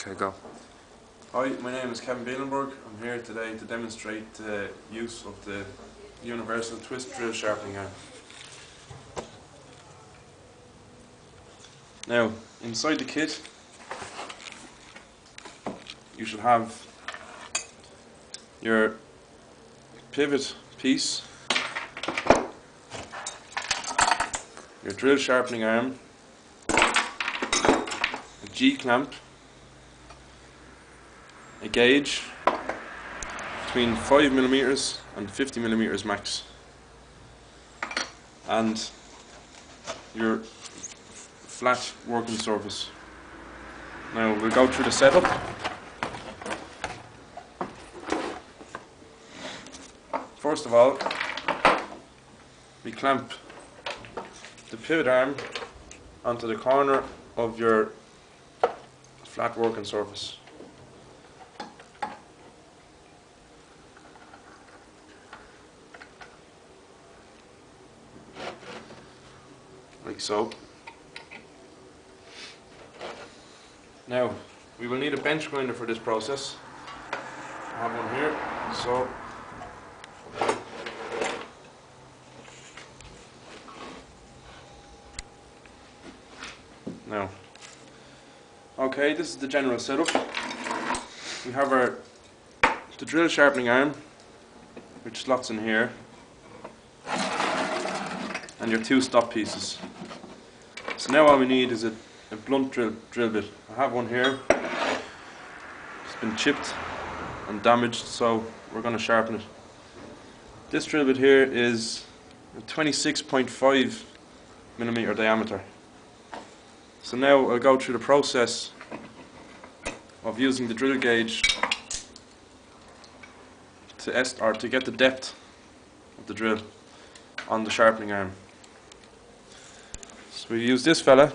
Okay, go. Hi, my name is Kevin Bielenberg. I'm here today to demonstrate the use of the universal twist drill sharpening arm. Now, inside the kit, you should have your pivot piece, your drill sharpening arm, a G-clamp, a gauge between 5mm and 50mm max, and your flat working surface. Now we'll go through the setup. First of all, we clamp the pivot arm onto the corner of your flat working surface. Like so. Now, we will need a bench grinder for this process. I have one here, so now, okay, this is the general setup. We have the drill sharpening arm, which slots in here, and your two stop pieces. So now all we need is a blunt drill bit. I have one here. It's been chipped and damaged, so we're going to sharpen it. This drill bit here is a 26.5mm diameter. So now I'll go through the process of using the drill gauge to get the depth of the drill on the sharpening arm. So we use this fella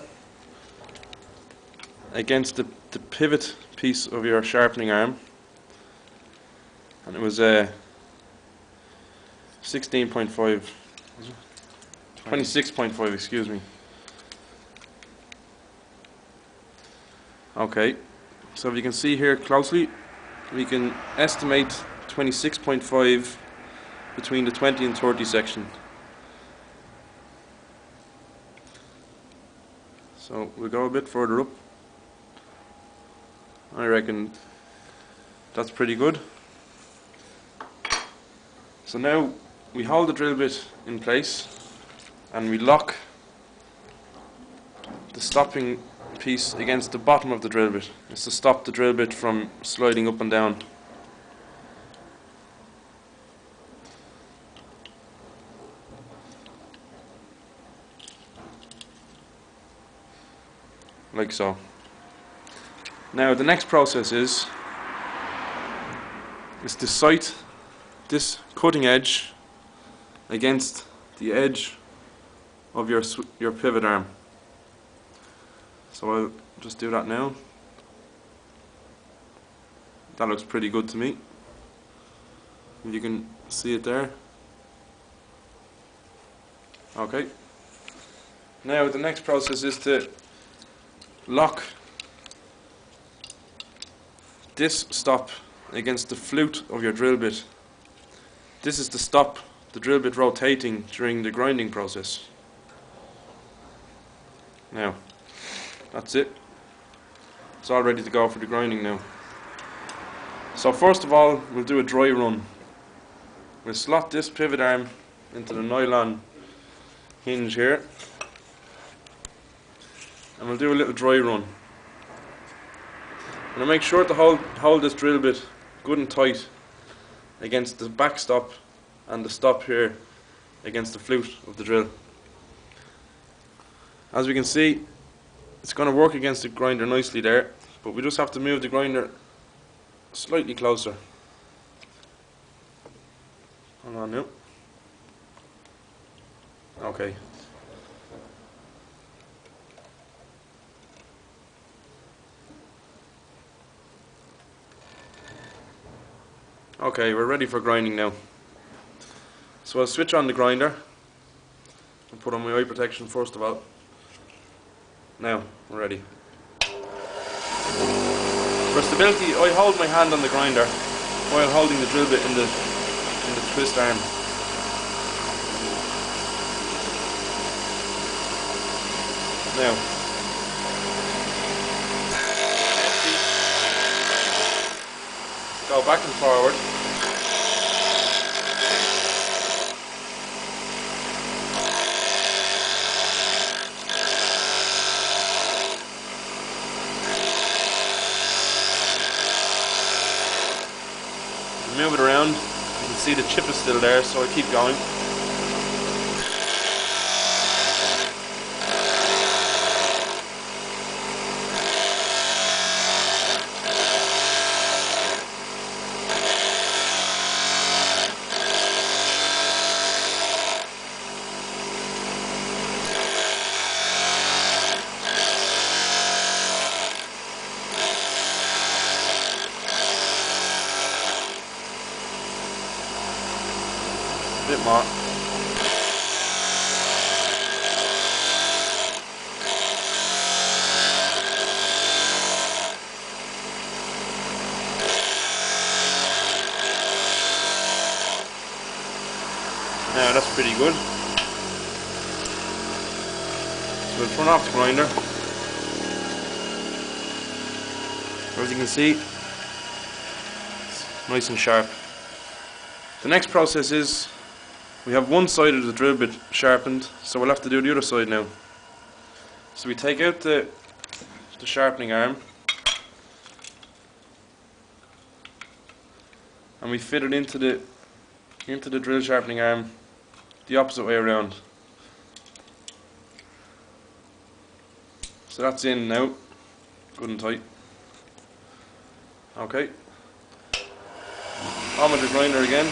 against the pivot piece of your sharpening arm, and it was a 26.5, excuse me. Okay, so if you can see here closely, we can estimate 26.5 between the 20 and 30 section. So we'll go a bit further up. I reckon that's pretty good. So now we hold the drill bit in place and we lock the stopping piece against the bottom of the drill bit. It's to stop the drill bit from sliding up and down. Like so. Now the next process is to sight this cutting edge against the edge of your pivot arm. So I'll just do that now. That looks pretty good to me. If you can see it there. Okay. Now the next process is to lock this stop against the flute of your drill bit. This is to stop the drill bit rotating during the grinding process. Now, that's it. It's all ready to go for the grinding now. So first of all, we'll do a dry run. We'll slot this pivot arm into the nylon hinge here, and we'll do a little dry run. And I'll make sure to hold this drill bit good and tight against the back stop and the stop here against the flute of the drill. As we can see, it's going to work against the grinder nicely there, but we just have to move the grinder slightly closer. Hold on now. Okay. Okay, we're ready for grinding now. So I'll switch on the grinder and put on my eye protection first of all. Now, we're ready. For stability, I hold my hand on the grinder while holding the drill bit in the twist arm. Now, go back and forward. Move it around. You can see the chip is still there, so I keep going. A bit more. Now that's pretty good. So we'll turn off the grinder. As you can see, it's nice and sharp. The next process is we have one side of the drill bit sharpened, so we'll have to do the other side now. So we take out the sharpening arm and we fit it into the drill sharpening arm the opposite way around. So that's in now, good and tight. Okay. On with the grinder again.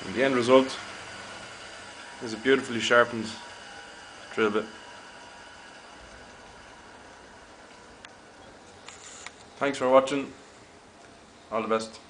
And the end result is a beautifully sharpened drill bit. Thanks for watching. All the best.